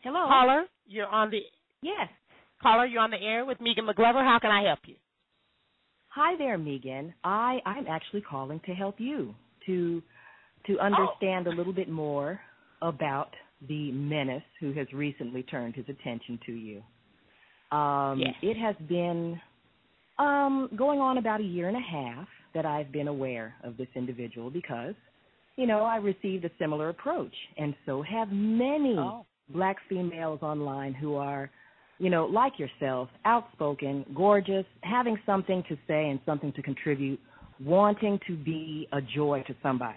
Hello. Caller, you're on the Yes. Caller, you're on the air with Megan Mcglover. How can I help you? Hi there, Megan. I'm actually calling to help you to understand a little bit more about the menace who has recently turned his attention to you. Yes. It has been going on about a year and a half that I've been aware of this individual because, I received a similar approach, and so have many black females online who are, like yourself, outspoken, gorgeous, having something to say and something to contribute, wanting to be a joy to somebody.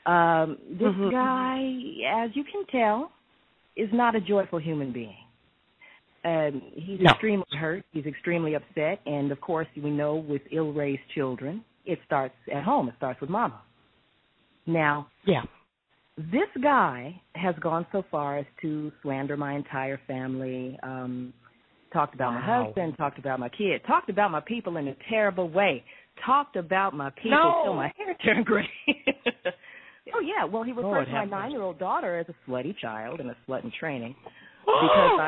This guy, as you can tell, is not a joyful human being. He's extremely hurt. He's extremely upset. And, of course, we know with ill-raised children, it starts at home. It starts with mama. Now, this guy has gone so far as to slander my entire family, talked about my husband, talked about my kid, talked about my people in a terrible way, talked about my people till my hair turned gray. Oh, yeah. Well, he referred to my 9-year-old daughter as a slutty child and a slut in training because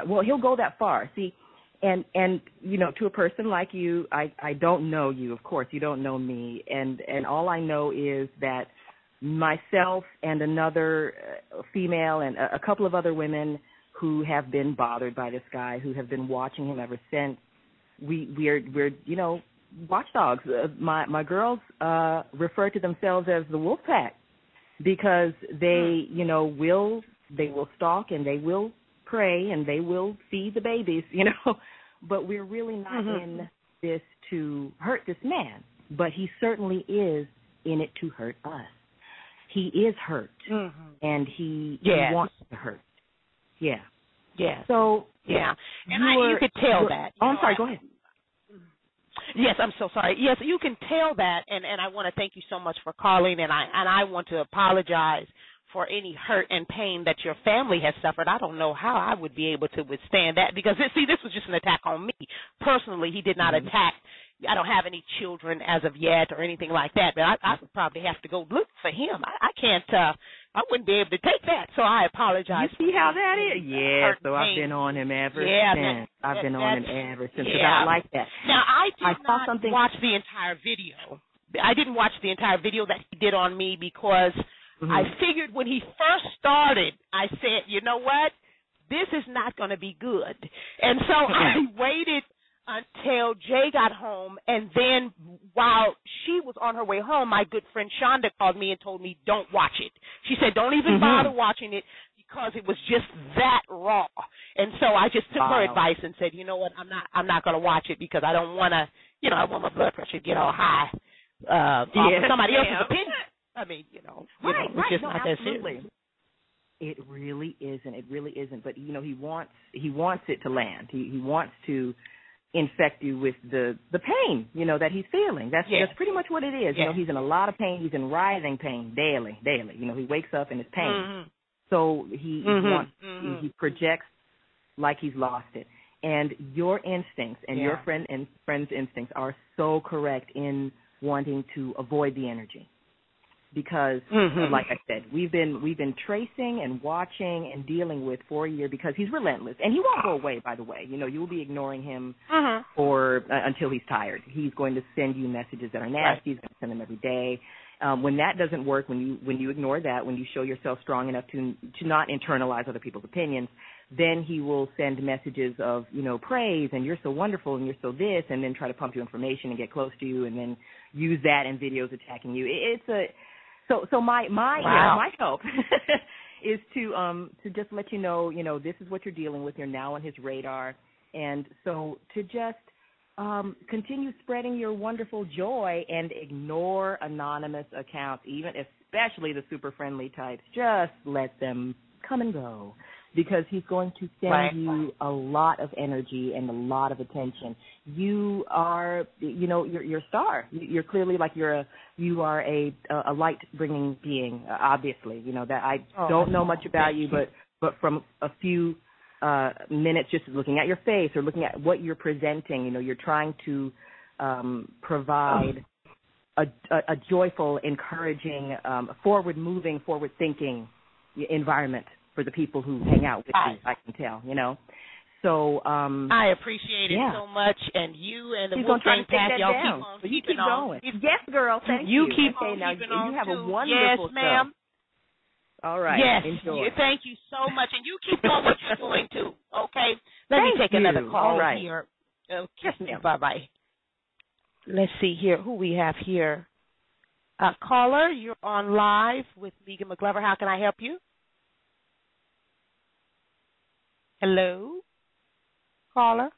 Well, he'll go that far. See, and to a person like you, I don't know you, of course. You don't know me. And all I know is that myself and another female and a couple of other women who have been bothered by this guy, who have been watching him ever since, we're watchdogs. My girls refer to themselves as the wolf pack because they, they will stalk and they will pray and they will feed the babies, but we're really not in this to hurt this man, but he certainly is in it to hurt us. He is hurt, and he wants to hurt. Yeah. Yeah. So, and you could tell that. Oh, I'm sorry. Go ahead. Yes, I'm so sorry. Yes, you can tell that, and I want to thank you so much for calling, and I want to apologize for any hurt and pain that your family has suffered. I don't know how I would be able to withstand that because, this was just an attack on me. Personally, he did not attack. I don't have any children as of yet or anything like that, but I would probably have to go look for him. I can't, I wouldn't be able to take that, so I apologize. You see how that is? Yeah, so I've been on him ever since. I've been on him ever since because I don't like that. Now, I did not watch the entire video. I didn't watch the entire video that he did on me because I figured when he first started, I said, you know what, this is not going to be good. And so I waited until Jay got home, and then while she was on her way home, my good friend Shonda called me and told me, don't watch it. She said, don't even bother watching it because it was just that raw. And so I just took her advice and said, you know what, I'm not going to watch it because I don't want to, I want my blood pressure to get all high off of somebody else's opinion. I mean, it's just not that serious. It really isn't. It really isn't. But he wants it to land. He wants to infect you with the pain, that he's feeling. That's pretty much what it is. He's in a lot of pain. He's in writhing pain daily. He wakes up in his pain. So he wants, he projects like he's lost it. And your instincts and your friend's instincts are so correct in wanting to avoid the energy. Because, like I said, we've been tracing and watching and dealing with for a year because he's relentless. And he won't go away, by the way. You'll be ignoring him until he's tired. He's going to send you messages that are nasty. He's going to send them every day. When that doesn't work, when you ignore that, when you show yourself strong enough to not internalize other people's opinions, then he will send messages of, praise and you're so wonderful and you're so this, and then try to pump you information and get close to you and then use that in videos attacking you. So my help is to just let you know, this is what you're dealing with. You're now on his radar. And so to just continue spreading your wonderful joy and ignore anonymous accounts, especially the super friendly types. Just let them come and go because he's going to send you a lot of energy and a lot of attention. You are, you're a star. You're clearly you are a light-bringing being, obviously. That I don't know much about you, but from a few minutes just looking at your face or looking at what you're presenting, you're trying to provide a joyful, encouraging, forward-moving, forward-thinking environment for the people who hang out with me, I can tell, So I appreciate it so much, and you and the Wolfgang Pack, y'all keep on keeping going. Yes, girl, thank you. You keep on now, keeping on, you have too. a wonderful Yes, ma'am. Show. All right. Yes, enjoy. Thank you so much, and you keep doing what you're doing, too, okay? Let me take another call here. Okay. Yes, ma'am. Bye-bye. Let's see here who we have here. Caller, you're on live with Mcglover. How can I help you? Hello? Caller?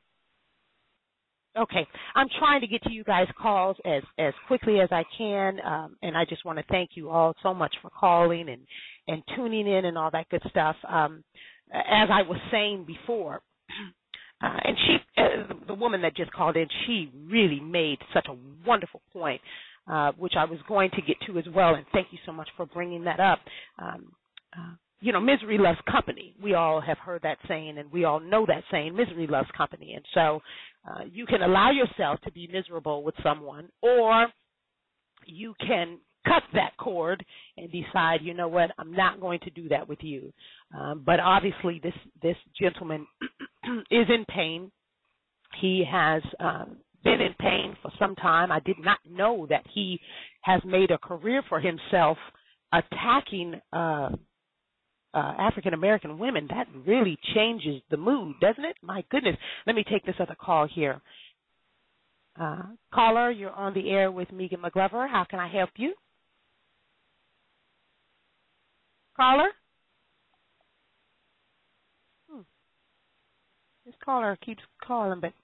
Okay. I'm trying to get to you guys' calls as quickly as I can, and I just want to thank you all so much for calling and tuning in and all that good stuff. As I was saying before, and she, the woman that just called in, she really made such a wonderful point, which I was going to get to as well, and thank you so much for bringing that up. Misery loves company. We all have heard that saying, and we all know that saying, misery loves company. And so you can allow yourself to be miserable with someone, or you can cut that cord and decide, you know what, I'm not going to do that with you. But obviously this gentleman is in pain. He has been in pain for some time. I did not know that he has made a career for himself attacking African-American women. That really changes the mood, doesn't it? My goodness. Let me take this other call here. Caller, you're on the air with Mcglover. How can I help you? Caller? This caller keeps calling, but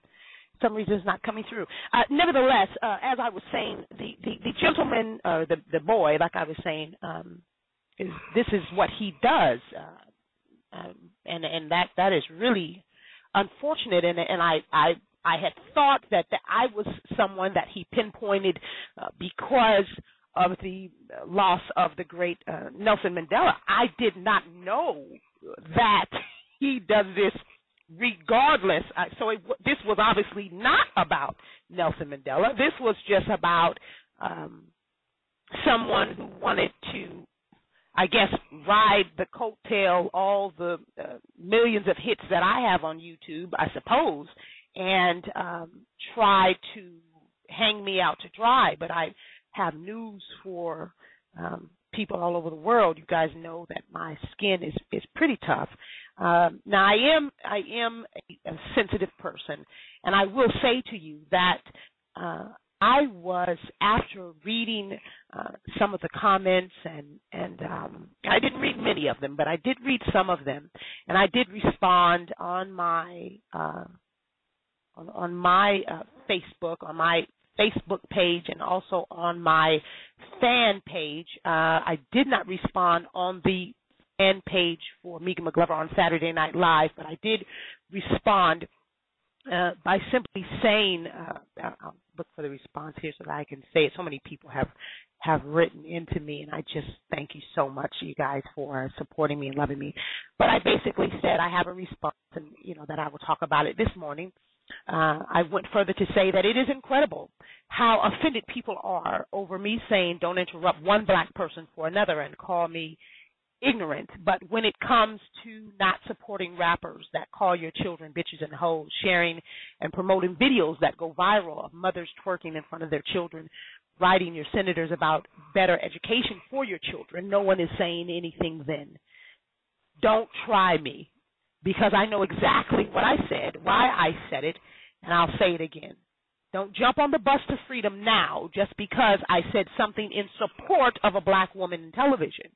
for some reason it's not coming through. Nevertheless, as I was saying, the gentleman, the boy, like I was saying, this is what he does, and that is really unfortunate. And I had thought that I was someone that he pinpointed because of the loss of the great Nelson Mandela. I did not know that he does this regardless. This was obviously not about Nelson Mandela. This was just about someone who wanted to, I guess, ride the coattail, all the millions of hits that I have on YouTube, I suppose, and try to hang me out to dry. But I have news for people all over the world. You guys know that my skin is pretty tough. Now, I am a sensitive person, and I will say to you that I was, after reading some of the comments, and I didn't read many of them, but I did read some of them, and I did respond on my Facebook, on my Facebook page, and also on my fan page. I did not respond on the fan page for Mcglover on Saturday Night Live, but I did respond by simply saying, I'll look for the response here so that I can say it. So many people have written into me, and I just thank you so much, you guys, for supporting me and loving me. But I basically said I have a response, and that I will talk about it this morning. I went further to say that it is incredible how offended people are over me saying don't interrupt one black person for another and call me ignorant. But when it comes to not supporting rappers that call your children bitches and hoes, sharing and promoting videos that go viral of mothers twerking in front of their children, writing your senators about better education for your children, no one is saying anything then. Don't try me, because I know exactly what I said, why I said it, and I'll say it again. Don't jump on the bus to freedom now just because I said something in support of a black woman in television,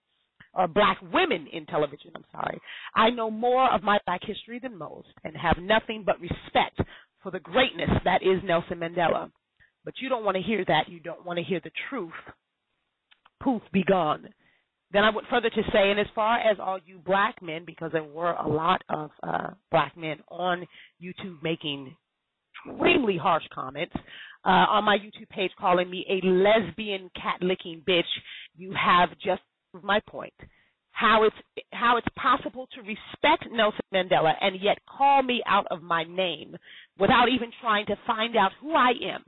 or black women in television, I'm sorry. I know more of my black history than most and have nothing but respect for the greatness that is Nelson Mandela. But you don't want to hear that. You don't want to hear the truth. Poof, be gone. Then I went further to say, and as far as all you black men, because there were a lot of black men on YouTube making extremely harsh comments on my YouTube page calling me a lesbian cat-licking bitch, you have just proved my point. How it's possible to respect Nelson Mandela and yet call me out of my name without even trying to find out who I am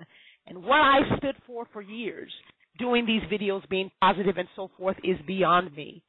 and what I stood for years. Doing these videos, being positive and so forth, is beyond me.